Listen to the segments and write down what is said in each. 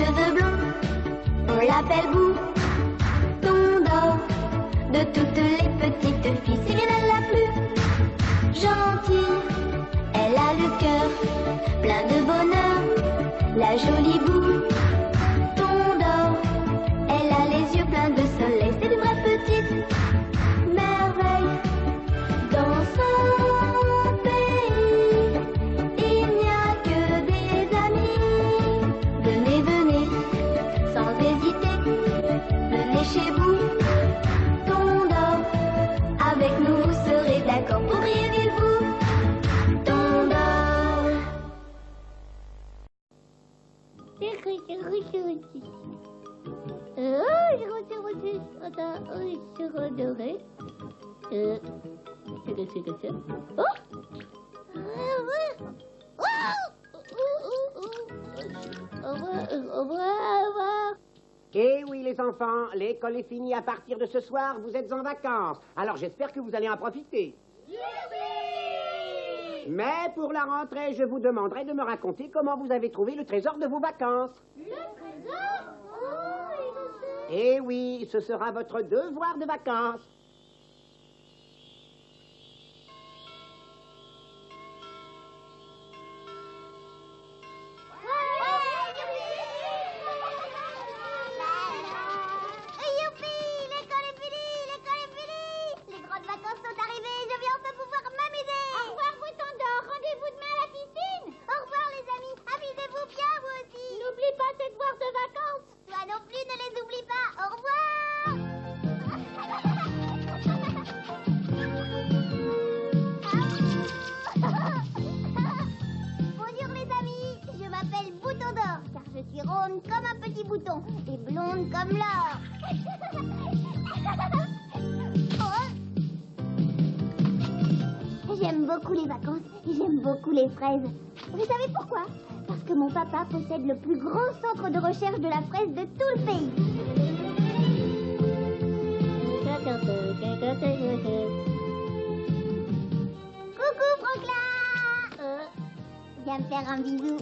cheveux blonds, on l'appelle Bouton d'or. De toutes les petites filles, c'est bien elle la plus gentille. Elle a le cœur plein de bonheur, la jolie Bouton d'or. Elle a les yeux pleins de soleil, c'est une vraie petite merveille. Dans son pays, il n'y a que des amis. Venez, venez, sans hésiter, venez chez vous. Avec nous, vous serez d'accord pour briller vous. Ton d'or. Eh oui, les enfants, l'école est finie à partir de ce soir, vous êtes en vacances. Alors j'espère que vous allez en profiter. Mais pour la rentrée, je vous demanderai de me raconter comment vous avez trouvé le trésor de vos vacances. Le trésor? Eh oui, ce sera votre devoir de vacances. Comme un petit bouton et blonde comme l'or. J'aime beaucoup les vacances et j'aime beaucoup les fraises. Vous savez pourquoi? Parce que mon papa possède le plus grand centre de recherche de la fraise de tout le pays. Coucou Franklin. Viens me faire un bisou.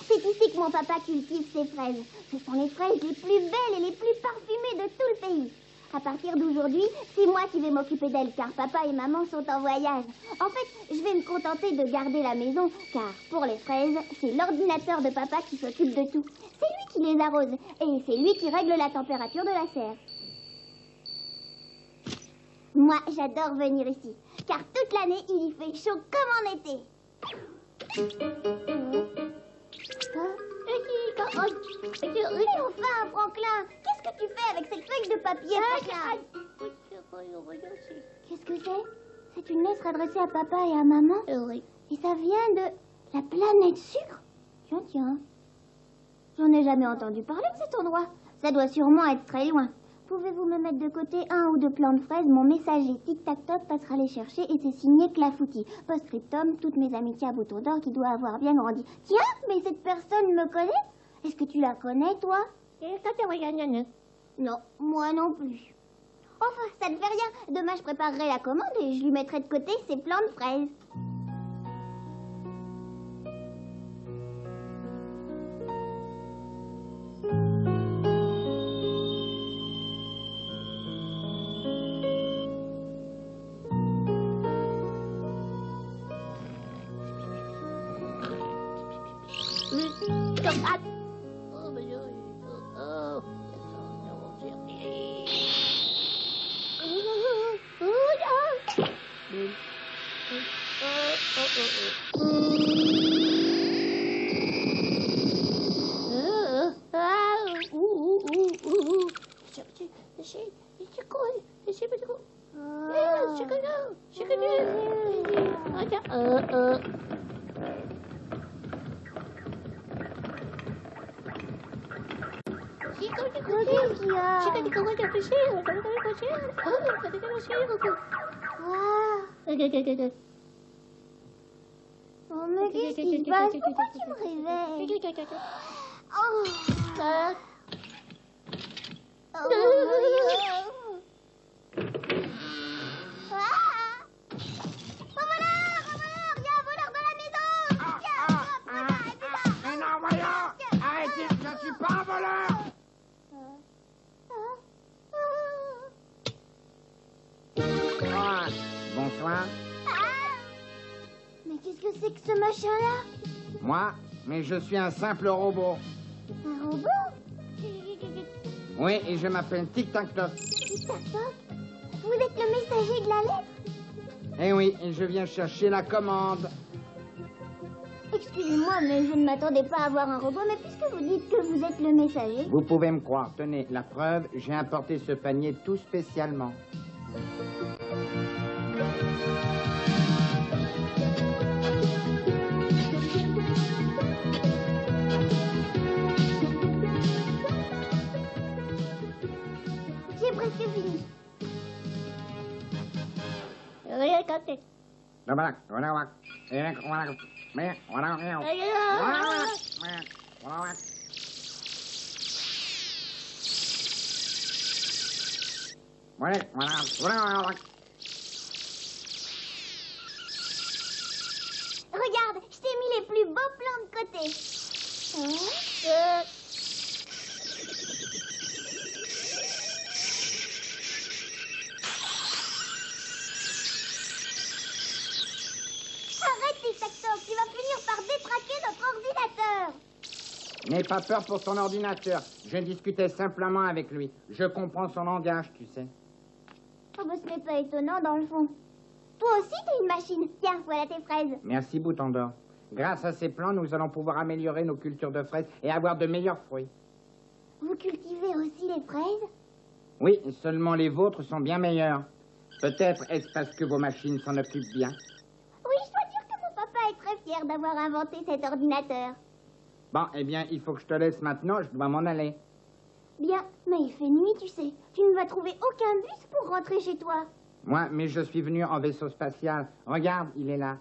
C'est ici que mon papa cultive ses fraises. Ce sont les fraises les plus belles et les plus parfumées de tout le pays. À partir d'aujourd'hui, c'est moi qui vais m'occuper d'elles, car papa et maman sont en voyage. En fait, je vais me contenter de garder la maison, car pour les fraises, c'est l'ordinateur de papa qui s'occupe de tout. C'est lui qui les arrose, et c'est lui qui règle la température de la serre. Moi, j'adore venir ici, car toute l'année, il y fait chaud comme en été. Enfin, Franklin, qu'est-ce que tu fais avec cette feuille de papier, Franklin? Qu'est-ce que c'est? C'est une lettre adressée à papa et à maman? Oui. Et ça vient de la planète sucre? Tiens, tiens. J'en ai jamais entendu parler de cet endroit. Ça doit sûrement être très loin. Pouvez-vous me mettre de côté un ou deux plants de fraises? Mon messager Tic-Tac-Toc passera les chercher et c'est signé Clafoutis. Post-scriptum, toutes mes amitiés à Bouton d'Or qui doit avoir bien grandi. Tiens, mais cette personne me connaît? Est-ce que tu la connais, toi? Non, moi non plus. Enfin, ça ne fait rien. Demain, je préparerai la commande et je lui mettrai de côté ses plants de fraises. Oh, mais qu'est-ce qui se passe? Pourquoi tu me réveilles? Oh. suis pas un voleur. Ah, bonsoir. Mais qu'est-ce que c'est que ce machin-là? Moi, mais je suis un simple robot. Un robot? Oui, et je m'appelle Tic-Tac-Toc. Tic-Tac-Toc? Vous êtes le messager de la lettre? Eh oui, et je viens chercher la commande. Excusez-moi, mais je ne m'attendais pas à voir un robot, mais puisque vous dites que vous êtes le messager... Vous pouvez me croire. Tenez, la preuve, j'ai importé ce panier tout spécialement. J'ai presque fini. Regarde, je t'ai mis les plus beaux plans de côté. Arrête, Tic-Tac-Toc, tu vas finir par détraquer notre ordinateur. N'aie pas peur pour ton ordinateur. Je discutais simplement avec lui. Je comprends son langage, tu sais. Oh, bah, ce n'est pas étonnant, dans le fond. Toi aussi, t'es une machine. Tiens, voilà tes fraises. Merci, Bouton d'Or. Grâce à ces plans, nous allons pouvoir améliorer nos cultures de fraises et avoir de meilleurs fruits. Vous cultivez aussi les fraises? Oui, seulement les vôtres sont bien meilleurs. Peut-être est-ce parce que vos machines s'en occupent bien. Oui, je dois dire que mon papa est très fier d'avoir inventé cet ordinateur. Bon, eh bien, il faut que je te laisse maintenant, je dois m'en aller. Bien, mais il fait nuit, tu sais. Tu ne vas trouver aucun bus pour rentrer chez toi. Moi, mais je suis venu en vaisseau spatial. Regarde, il est là.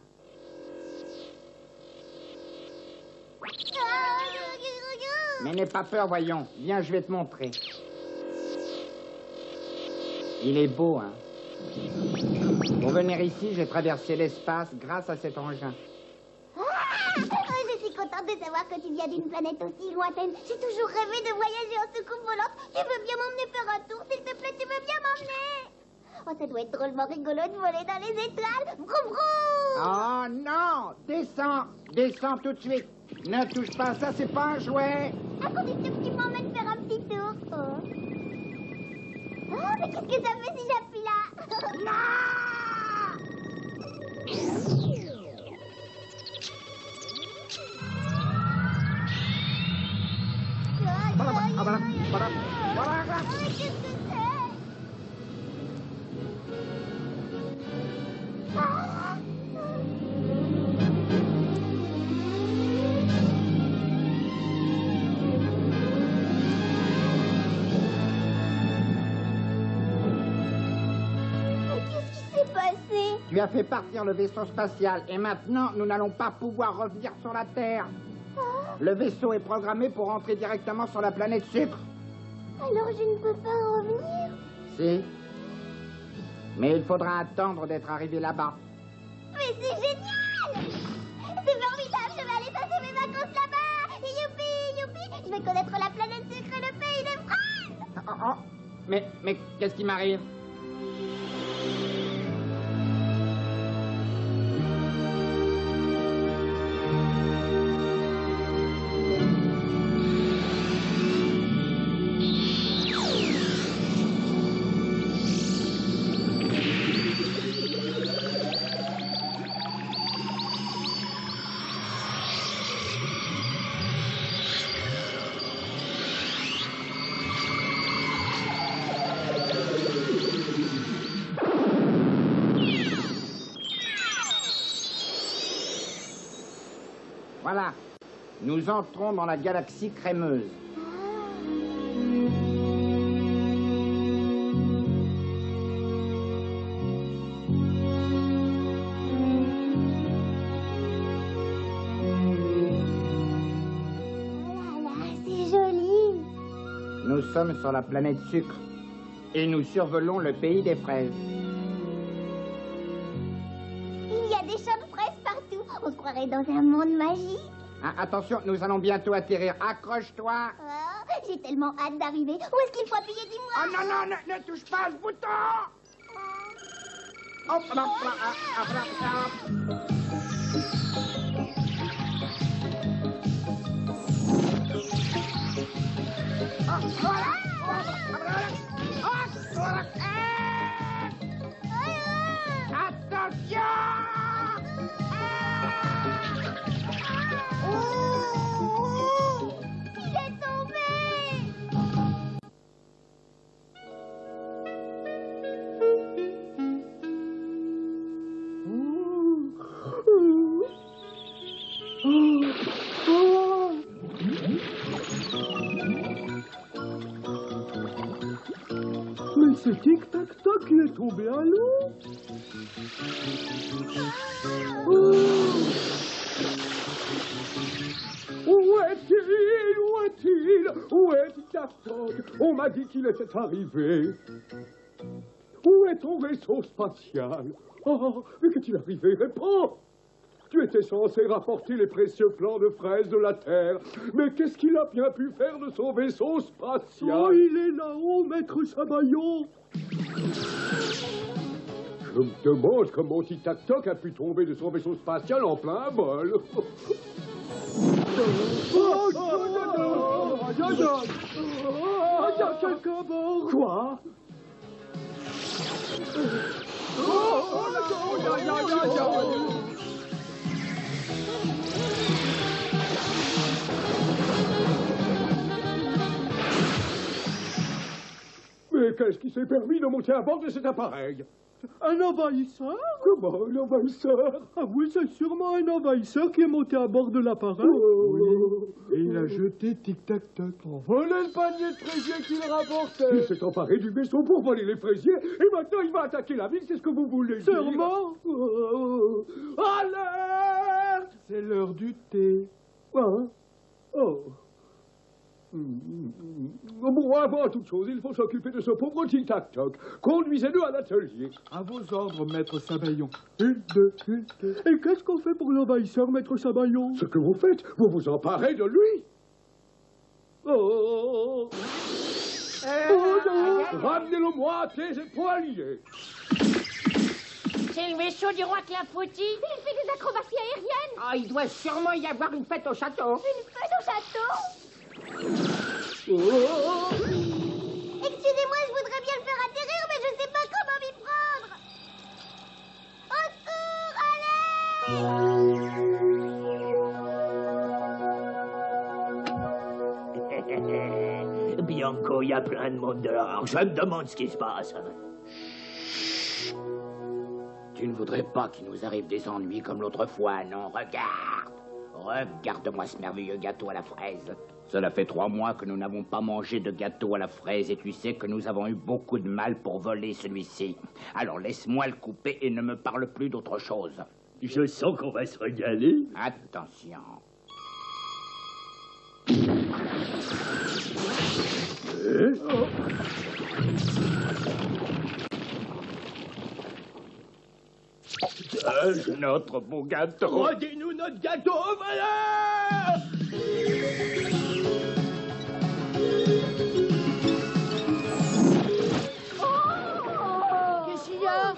Mais n'aie pas peur, voyons. Viens, je vais te montrer. Il est beau, hein. Pour venir ici, j'ai traversé l'espace grâce à cet engin. Je suis contente de savoir que tu viens d'une planète aussi lointaine. J'ai toujours rêvé de voyager en soucoupe volante. Tu veux bien m'emmener faire un tour, s'il te plaît, tu veux bien m'emmener? Oh, ça doit être drôlement rigolo de voler dans les étoiles. Vroom, vroom. Oh non! Descends! Descends tout de suite! Ne touche pas à ça, c'est pas un jouet! À condition que tu m'emmènes faire un petit tour. Oh, mais qu'est-ce que ça fait si j'appuie là? Mais qu'est-ce que c'est? Ah! Tu as fait partir le vaisseau spatial et maintenant, nous n'allons pas pouvoir revenir sur la Terre. Le vaisseau est programmé pour rentrer directement sur la planète Sucre. Alors je ne peux pas revenir? Si. Mais il faudra attendre d'être arrivé là-bas. Mais c'est génial! C'est formidable, je vais aller passer mes vacances là-bas! Youpi, youpi! Je vais connaître la planète Sucre et le pays des fraises! Oh, oh. Mais qu'est-ce qui m'arrive? Voilà, nous entrons dans la galaxie crémeuse. Voilà, c'est joli. Nous sommes sur la planète Sucre et nous survolons le pays des fraises. Il y a des champs de fraises partout. On se croirait dans un monde magique. Ah, attention, nous allons bientôt atterrir. Accroche-toi. Ah, J'ai tellement hâte d'arriver. Où est-ce qu'il faut appuyer, dis-moi? Oh non, non, ne touche pas à ce bouton! Hop, hop, hop, hop, hop, hop. Attention! Il est tombé! Mais c'est Tic-Tac-Toc qui est tombé à l'eau. Où est-il? Où est-il? Où est Tic-Tac-Toc? On m'a dit qu'il était arrivé. Où est ton vaisseau spatial? Oh, mais qu'est-il arrivé? Réponds! Tu étais censé rapporter les précieux plants de fraises de la Terre. Mais qu'est-ce qu'il a bien pu faire de son vaisseau spatial? Oh, il est là-haut, maître Sabayon. Je me demande comment Tic-Tac-Toc a pu tomber de son vaisseau spatial en plein vol. Il y a quelqu'un à bord. Quoi? Mais qu'est-ce qui s'est permis de monter à bord de cet appareil? Un envahisseur? Comment, un envahisseur? Ah oui, c'est sûrement un envahisseur qui est monté à bord de l'appareil. Oui, et il a jeté Tic-Tac-Toc. Pour voler le panier de fraisiers qu'il rapportait. Il s'est emparé du vaisseau pour voler les fraisiers, et maintenant il va attaquer la ville, c'est ce que vous voulez dire? Sûrement. Alerte! C'est l'heure du thé. Hein? Oh. Bon, avant toute chose, il faut s'occuper de ce pauvre Tic-Tac-Toc. Conduisez-le à l'atelier. À vos ordres, maître Sabayon. Une, deux. Et qu'est-ce qu'on fait pour l'envahisseur, maître Sabayon? Ce que vous faites, vous vous emparez de lui. Oh non! Ramenez-le-moi à pieds et poiliers. C'est le vaisseau du roi Clafoutis. Il fait des acrobaties aériennes. Ah, il doit sûrement y avoir une fête au château. Une fête au château? Oh. Excusez-moi, je voudrais bien le faire atterrir, mais je ne sais pas comment m'y prendre. Au secours, allez! Bianco, il y a plein de monde dehors. Je me demande ce qui se passe. Tu ne voudrais pas qu'il nous arrive des ennuis comme l'autre fois, non? Regarde! Regarde-moi ce merveilleux gâteau à la fraise. Cela fait 3 mois que nous n'avons pas mangé de gâteau à la fraise et tu sais que nous avons eu beaucoup de mal pour voler celui-ci. Alors laisse-moi le couper et ne me parle plus d'autre chose. Je sens qu'on va se régaler. Attention. Notre beau gâteau. Rendez-nous notre gâteau, voilà! Qu'est-ce qu'il y a?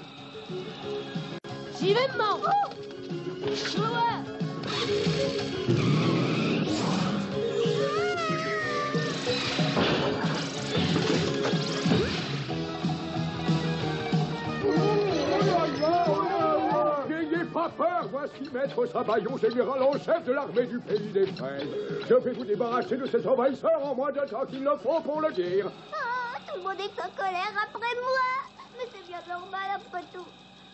J'y vais, maman. N'ayez pas peur, voici maître Sabayon, général en chef de l'armée du pays des fraises. Je vais vous débarrasser de ces envahisseurs en moins de temps qu'il le faut pour le dire. Oh, tout le monde est en colère après moi. Mais c'est bien normal après tout.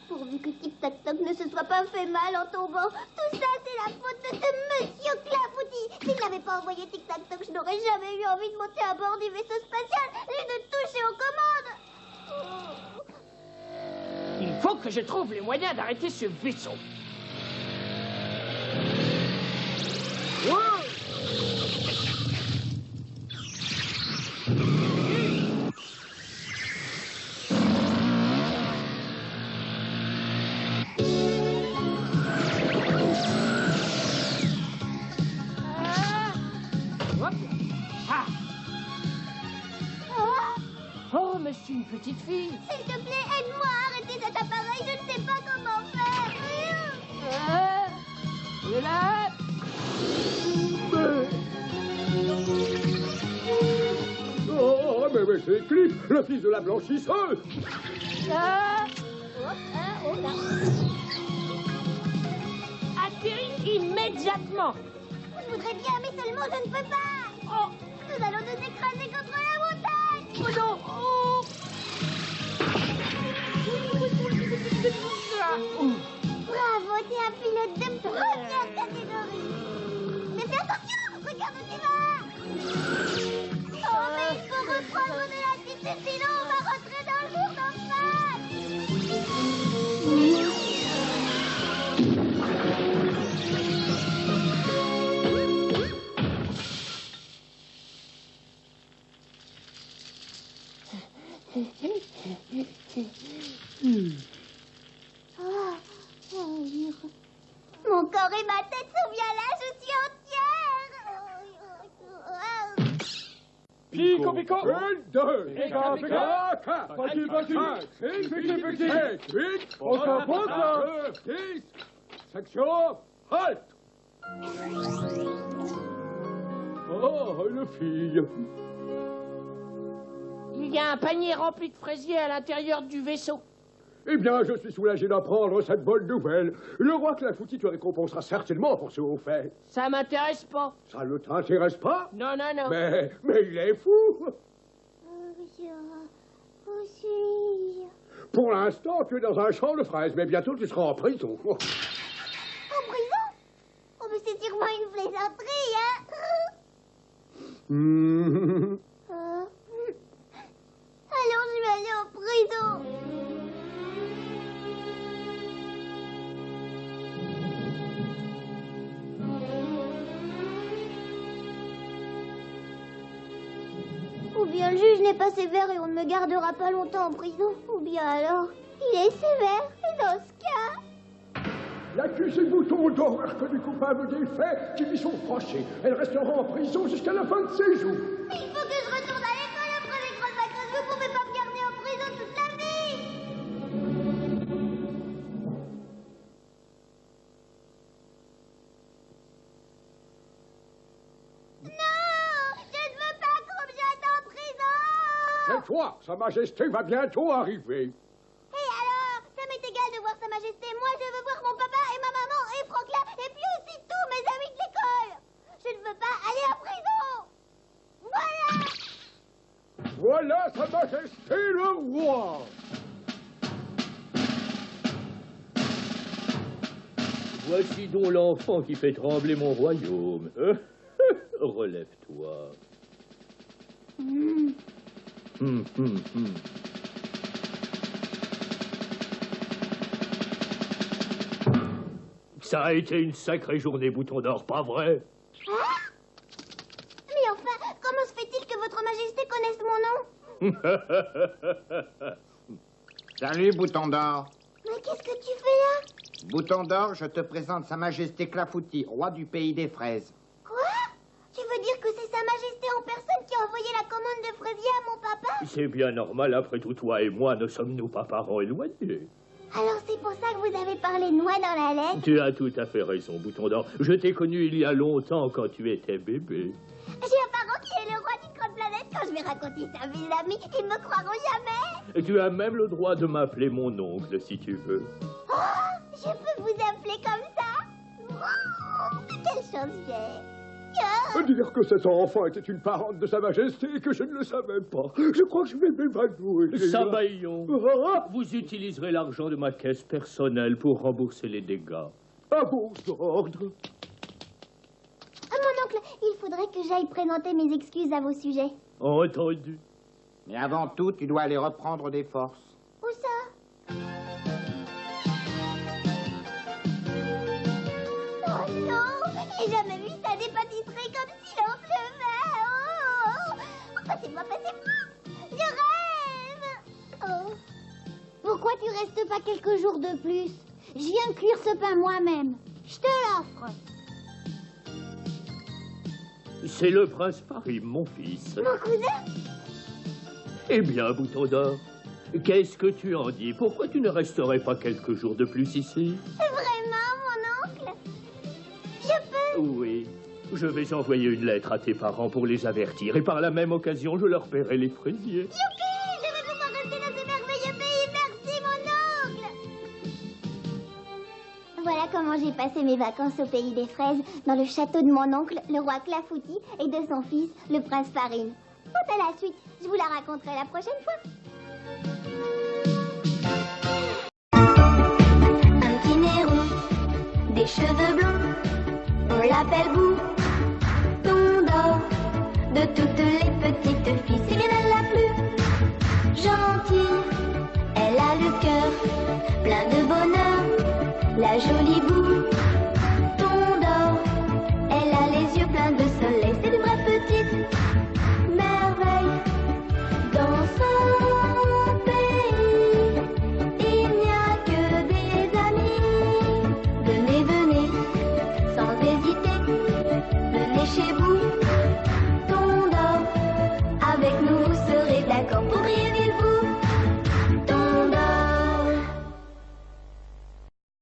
Pourvu que Tic-Tac-Toc ne se soit pas fait mal en tombant. Tout ça, c'est la faute de ce monsieur Clafoutis. S'il n'avait pas envoyé Tic-Tac-Toc, je n'aurais jamais eu envie de monter à bord du vaisseau spatial et de toucher aux commandes. Il faut que je trouve les moyens d'arrêter ce vaisseau. je suis une petite fille. S'il te plaît, aide-moi à arrêter cet appareil, je ne sais pas comment faire. Et là... Oh, mais c'est Cliff, le fils de la blanchisseuse. Atterris immédiatement. Je voudrais bien, mais seulement je ne peux pas. Oh, Nous allons nous écraser contre la montagne. oh non. Oh. Bravo, t'es un pilote de première catégorie. Mais fais attention, regarde où tu vas. Oh, mais il faut reprendre de l'altitude, sinon on va rentrer dans le mur d'en face. Mon corps et ma tête sont bien là, je suis entière. Pico, pico. 1, 2, Pico, pico. 4, petit, petit, 5, petit, 8, ponta, ponta, 10, section, halte. Oh, une fille. Il y a un panier rempli de fraisiers à l'intérieur du vaisseau. Eh bien, je suis soulagé d'apprendre cette bonne nouvelle. Le roi Clafoutis te récompensera certainement pour ce haut fait. Ça m'intéresse pas. Ça ne t'intéresse pas? Non, non, non. Mais il est fou. Où suis-je? Pour l'instant, tu es dans un champ de fraises, mais bientôt tu seras en prison. En prison? Oh, mais c'est sûrement une plaisanterie, hein? Alors je vais aller en prison. Ou bien le juge n'est pas sévère et on ne me gardera pas longtemps en prison. Ou bien alors, il est sévère et dans ce cas... L'accusée Bouton d'Or est reconnue coupable des faits qui lui sont reprochés. Elle restera en prison jusqu'à la fin de ses jours. Mais il faut que je retourne à l'école après les grandes vacances. Vous pouvez pas me garder en prison toute la vie. Non, je ne veux pas qu'on me jette en prison. Cette fois, Sa Majesté va bientôt arriver. Et alors, ça m'est égal de voir Sa Majesté. Moi, je veux voir mon papa et ma maman et Franklin et puis aussi tous mes amis de l'école. Je ne veux pas aller en prison. Voilà. Voilà Sa Majesté le roi. Voici donc l'enfant qui fait trembler mon royaume. Relève-toi. Ça a été une sacrée journée, Bouton d'Or, pas vrai? Mais enfin, comment se fait-il que votre Majesté connaisse mon nom? Salut, Bouton d'Or. Mais qu'est-ce que tu fais là? Bouton d'Or, je te présente Sa Majesté Clafoutis, roi du pays des fraises. Quoi? Tu veux dire que c'est Sa Majesté en personne qui a envoyé la commande de fraisiers à mon papa? C'est bien normal, après tout, toi et moi, ne sommes-nous pas parents éloignés? Alors c'est pour ça que vous avez parlé de moi dans la lettre? Tu as tout à fait raison, Bouton d'Or. Je t'ai connu il y a longtemps quand tu étais bébé. J'ai un parent qui est le roi d'une grande planète. Quand je vais raconter sa vie d'amis, ils ne me croiront jamais. Et tu as même le droit de m'appeler mon oncle, si tu veux. Oh, je peux vous appeler comme ça? Oh, quelle chance j'ai. Dire que cet enfant était une parente de Sa Majesté et que je ne le savais pas. Je crois que je vais m'évanouir. Sabayon, Ah, vous utiliserez l'argent de ma caisse personnelle pour rembourser les dégâts. à vos ordres. Mon oncle, il faudrait que j'aille présenter mes excuses à vos sujets. Entendu. Mais avant tout, tu dois aller reprendre des forces. Où ça? Oh non, j'ai jamais vu ça, des pâtisseries comme si l'on pleuvait. Oh, passez-moi, passez-moi. Je rêve. Oh. Pourquoi tu restes pas quelques jours de plus? Je viens cuire ce pain moi-même. Je te l'offre. C'est le prince Paris, mon fils. Mon cousin? Eh bien, Bouton d'Or, qu'est-ce que tu en dis? Pourquoi tu ne resterais pas quelques jours de plus ici? Vraiment, mon oncle? Je peux? Oui. Je vais envoyer une lettre à tes parents pour les avertir. Et par la même occasion, je leur paierai les fraisiers. Youpi! Je vais pouvoir rester dans ce merveilleux pays. Merci, mon oncle! Voilà comment j'ai passé mes vacances au pays des fraises, dans le château de mon oncle, le roi Clafoutis, et de son fils, le prince Farine. Quant à la suite, je vous la raconterai la prochaine fois. Un petit nez rond, des cheveux blonds, on l'appelle Bouton d'Or. De toutes les petites filles, c'est